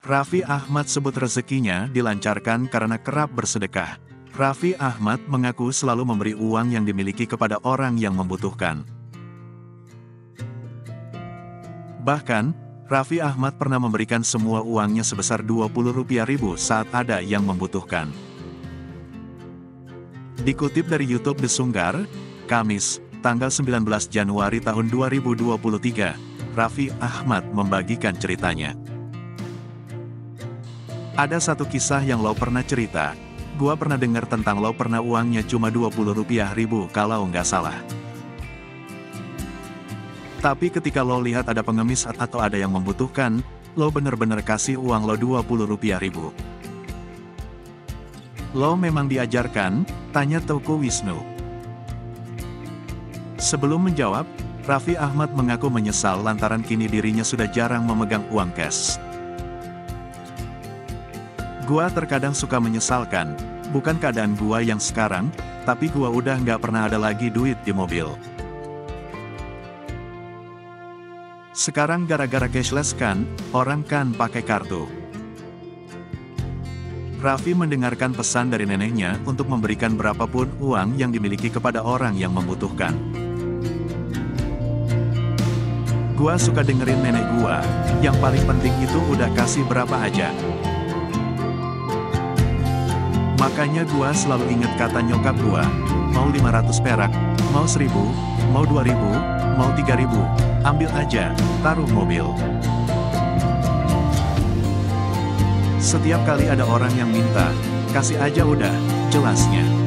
Raffi Ahmad sebut rezekinya dilancarkan karena kerap bersedekah. Raffi Ahmad mengaku selalu memberi uang yang dimiliki kepada orang yang membutuhkan. Bahkan, Raffi Ahmad pernah memberikan semua uangnya sebesar Rp20.000 saat ada yang membutuhkan. Dikutip dari YouTube The Sunggar, Kamis, tanggal 19 Januari tahun 2023, Raffi Ahmad membagikan ceritanya. Ada satu kisah yang lo pernah cerita, gua pernah dengar tentang lo pernah uangnya cuma Rp20.000 kalau nggak salah. Tapi ketika lo lihat ada pengemis atau ada yang membutuhkan, lo bener-bener kasih uang lo Rp20.000. Lo memang diajarkan? Tanya Teuku Wisnu. Sebelum menjawab, Raffi Ahmad mengaku menyesal lantaran kini dirinya sudah jarang memegang uang cash. Gua terkadang suka menyesalkan, bukan keadaan gua yang sekarang, tapi gua udah nggak pernah ada lagi duit di mobil. Sekarang gara-gara cashless kan, orang kan pakai kartu. Raffi mendengarkan pesan dari neneknya untuk memberikan berapapun uang yang dimiliki kepada orang yang membutuhkan. Gua suka dengerin nenek gua, yang paling penting itu udah kasih berapa aja. Makanya gua selalu inget kata nyokap gua, mau 500 perak, mau 1000, mau 2000, mau 3000, ambil aja, taruh mobil. Setiap kali ada orang yang minta, kasih aja udah, jelasnya.